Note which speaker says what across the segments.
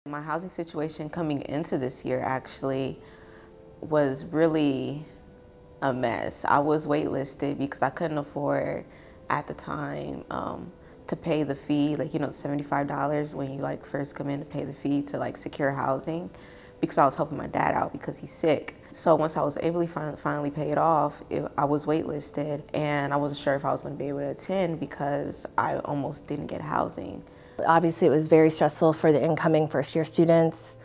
Speaker 1: My housing situation coming into this year actually was really a mess. I was waitlisted because I couldn't afford at the time to pay the fee, like, you know, $75 when you like first come in to pay the fee to like secure housing, because I was helping my dad out because he's sick. So once I was able to finally pay it off, I was waitlisted and I wasn't sure if I was going to be able to attend because I almost didn't get housing.
Speaker 2: Obviously it was very stressful for the incoming first year students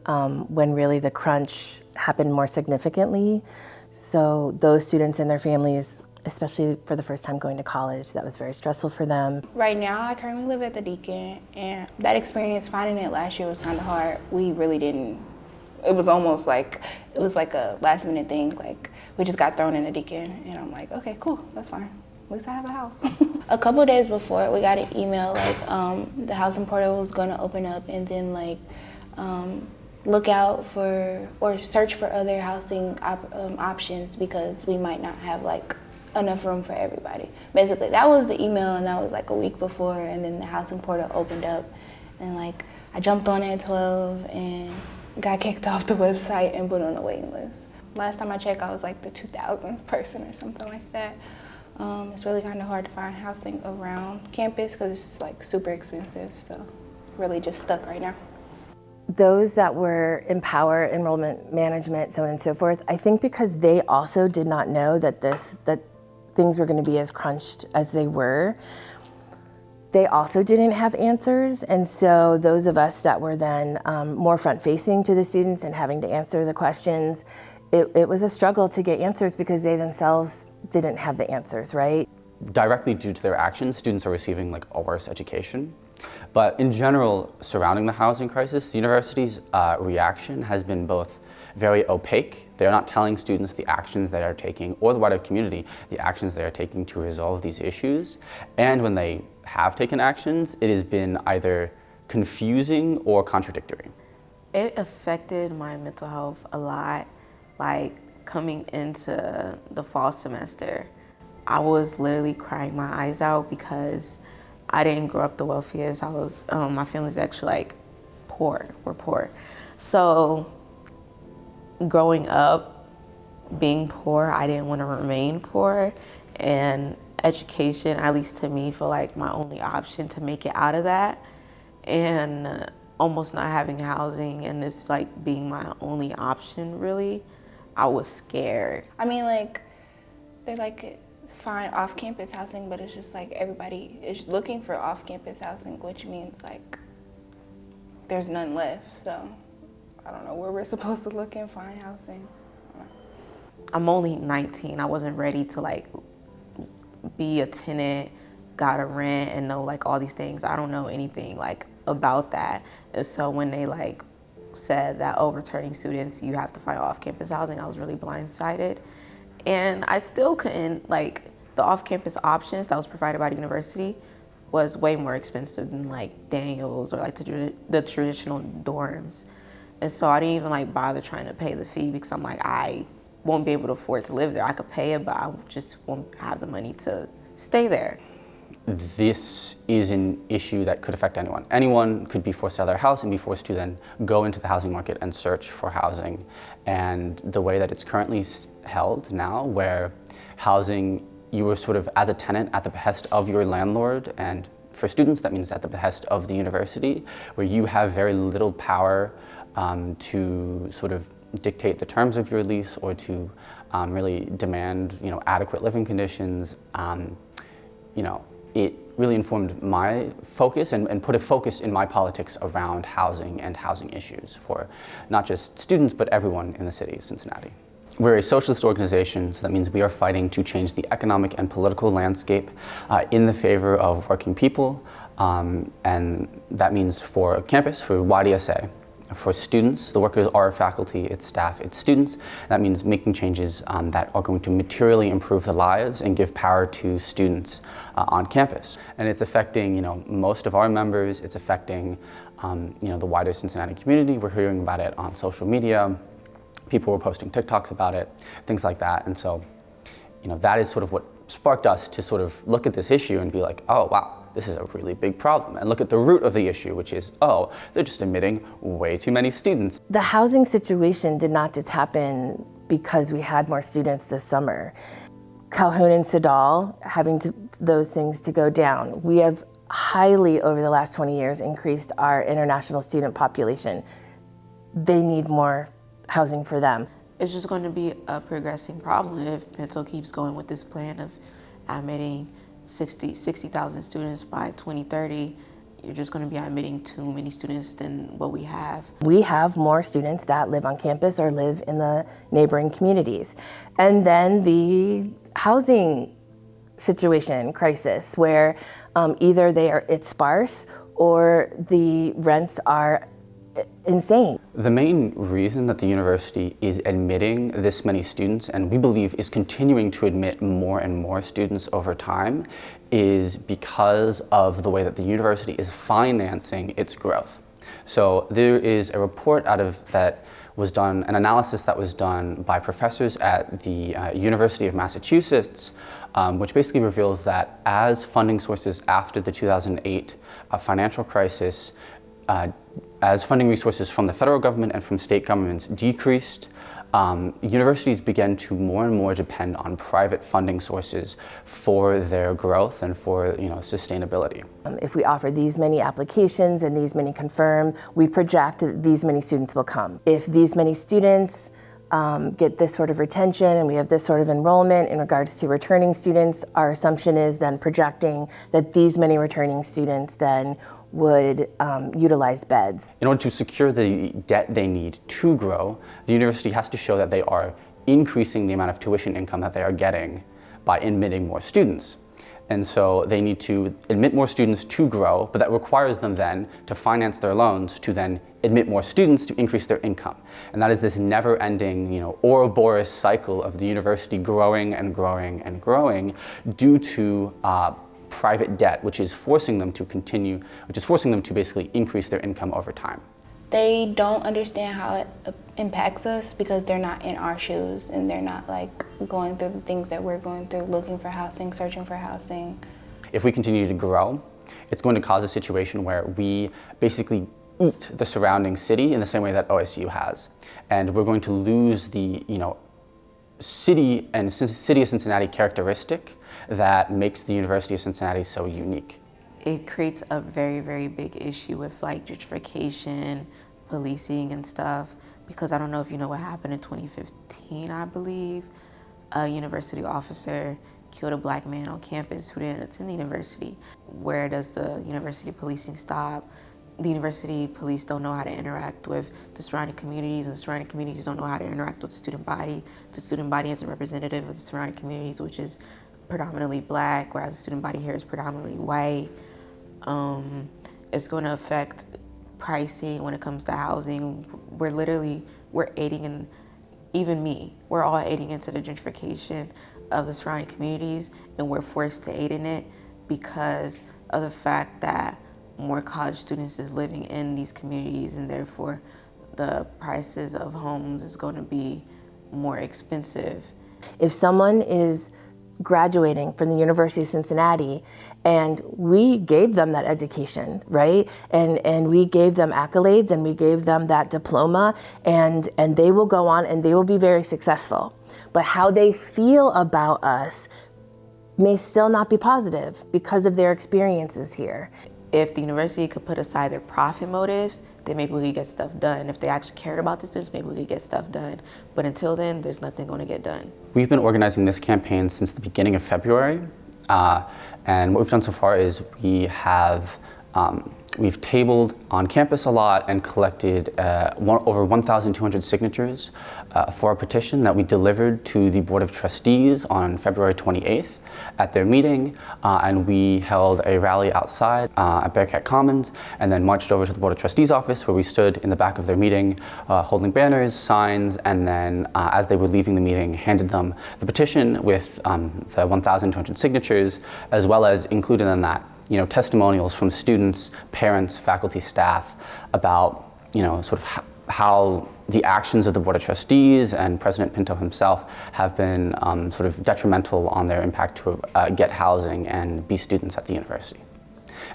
Speaker 2: when really the crunch happened more significantly. So those students and their families, especially for the first time going to college, that was very stressful for them.
Speaker 3: Right now, I currently live at the Deacon, and that experience finding it last year was kind of hard. We really didn't, it was almost like, it was like a last minute thing. Like, we just got thrown in the Deacon, and I'm like, okay, cool, that's fine. At least I have a house. A couple of days before, we got an email, like, the housing portal was gonna open up, and then, like, look out for, or search for other housing options because we might not have, like, enough room for everybody. Basically, that was the email, and that was like a week before, and then the housing portal opened up, and like I jumped on at 12 and got kicked off the website and put on a waiting list. Last time I checked, I was like the 2,000th person or something like that. It's really kind of hard to find housing around campus because it's like super expensive, so really just stuck right now.
Speaker 2: Those that were in power, enrollment management, so on and so forth, I think because they also did not know that things were going to be as crunched as they were, they also didn't have answers. And so those of us that were then more front-facing to the students and having to answer the questions, it was a struggle to get answers because they themselves didn't have the answers, right?
Speaker 4: Directly due to their actions, students are receiving like a worse education. But in general, surrounding the housing crisis, the university's reaction has been both very opaque. They're not telling students the actions they are taking, or the wider community, the actions they are taking to resolve these issues. And when they have taken actions, it has been either confusing or contradictory.
Speaker 1: It affected my mental health a lot. Like coming into the fall semester, I was literally crying my eyes out because I didn't grow up the wealthiest. I was, my family's actually like poor, we're poor. So growing up, being poor, I didn't want to remain poor, and education, at least to me, felt like my only option to make it out of that. And almost not having housing and this like being my only option, really, I was scared.
Speaker 3: I mean, like, they like find off-campus housing, but it's just like everybody is looking for off-campus housing, which means like there's none left. So I don't know where we're supposed to look and find housing.
Speaker 1: I'm only 19. I wasn't ready to like be a tenant, gotta rent, and know like all these things. I don't know anything like about that. And so when they like said that, oh, returning students, you have to find off-campus housing, I was really blindsided. And I still couldn't, like, the off-campus options that was provided by the university was way more expensive than like Daniel's or like the traditional dorms. And so I didn't even like bother trying to pay the fee because I'm like, I won't be able to afford to live there. I could pay it, but I just won't have the money to stay there.
Speaker 4: This is an issue that could affect anyone. Anyone could be forced out of their house and be forced to then go into the housing market and search for housing. And the way that it's currently held now, where housing, you were sort of as a tenant at the behest of your landlord, and for students that means at the behest of the university, where you have very little power to sort of dictate the terms of your lease or to really demand, adequate living conditions. It really informed my focus and put a focus in my politics around housing and housing issues for not just students, but everyone in the city of Cincinnati. We're a socialist organization, so that means we are fighting to change the economic and political landscape in the favor of working people, and that means for campus, for YDSA. For students, the workers are faculty, it's staff, it's students. That means making changes that are going to materially improve the lives and give power to students on campus. And it's affecting, most of our members. It's affecting, the wider Cincinnati community. We're hearing about it on social media. People were posting TikToks about it, things like that. And so, that is sort of what sparked us to sort of look at this issue and be like, oh, wow, this is a really big problem, and look at the root of the issue, which is, oh, they're just admitting way too many students.
Speaker 2: The housing situation did not just happen because we had more students this summer. Calhoun and Sedal those things to go down. We have highly, over the last 20 years, increased our international student population. They need more housing for them.
Speaker 1: It's just going to be a progressing problem if Pinto keeps going with this plan of admitting 60,000 students by 2030. You're just going to be admitting too many students than what we have.
Speaker 2: We have more students that live on campus or live in the neighboring communities. And then the housing situation crisis, where either it's sparse or the rents are insane.
Speaker 4: The main reason that the university is admitting this many students, and we believe is continuing to admit more and more students over time, is because of the way that the university is financing its growth. So there is a report that was done, an analysis that was done by professors at the University of Massachusetts, which basically reveals that as funding sources after the 2008 financial crisis, as funding resources from the federal government and from state governments decreased, universities began to more and more depend on private funding sources for their growth and for sustainability.
Speaker 2: If we offer these many applications and these many confirm, we project that these many students will come. If these many students get this sort of retention and we have this sort of enrollment in regards to returning students, our assumption is then projecting that these many returning students then would utilize beds.
Speaker 4: In order to secure the debt they need to grow, the university has to show that they are increasing the amount of tuition income that they are getting by admitting more students. And so they need to admit more students to grow, but that requires them then to finance their loans to then admit more students to increase their income. And that is this never-ending, Ouroboros cycle of the university growing and growing and growing due to private debt, which is forcing them to basically increase their income over time.
Speaker 3: They don't understand how it impacts us because they're not in our shoes and they're not going through the things that we're going through, looking for housing, searching for housing.
Speaker 4: If we continue to grow, it's going to cause a situation where we basically eat the surrounding city in the same way that OSU has. And we're going to lose the city of Cincinnati characteristic that makes the University of Cincinnati so unique.
Speaker 1: It creates a very, very big issue with gentrification, policing and stuff, because I don't know if you know what happened in 2015, I believe. A university officer killed a black man on campus who didn't attend the university. Where does the university policing stop? The university police don't know how to interact with the surrounding communities, and the surrounding communities don't know how to interact with the student body. The student body is a representative of the surrounding communities, which is predominantly black, whereas the student body here is predominantly white. It's going to affect pricing when it comes to housing. We're aiding in, even me, we're all aiding into the gentrification of the surrounding communities, and we're forced to aid in it because of the fact that more college students is living in these communities, and therefore the prices of homes is going to be more expensive.
Speaker 2: If someone is graduating from the University of Cincinnati and we gave them that education, right? And we gave them accolades and we gave them that diploma, and they will go on and they will be very successful. But how they feel about us may still not be positive because of their experiences here.
Speaker 1: If the university could put aside their profit motives, then maybe we could get stuff done. If they actually cared about the students, maybe we could get stuff done. But until then, there's nothing going to get done.
Speaker 4: We've been organizing this campaign since the beginning of February. And what we've done so far is we've tabled on campus a lot and collected over 1,200 signatures for a petition that we delivered to the Board of Trustees on February 28th at their meeting, and we held a rally outside at Bearcat Commons and then marched over to the Board of Trustees office, where we stood in the back of their meeting holding banners, signs, and then as they were leaving the meeting, handed them the petition with the 1,200 signatures, as well as included in that testimonials from students, parents, faculty, staff about sort of how the actions of the Board of Trustees and President Pinto himself have been sort of detrimental on their impact to get housing and be students at the university.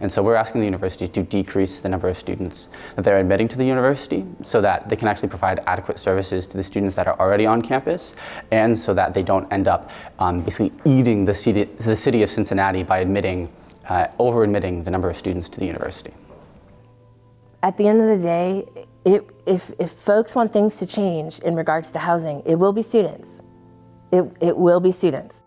Speaker 4: And so we're asking the university to decrease the number of students that they're admitting to the university so that they can actually provide adequate services to the students that are already on campus, and so that they don't end up basically eating the city of Cincinnati by over-admitting the number of students to the university.
Speaker 2: At the end of the day, if folks want things to change in regards to housing, it will be students. It will be students.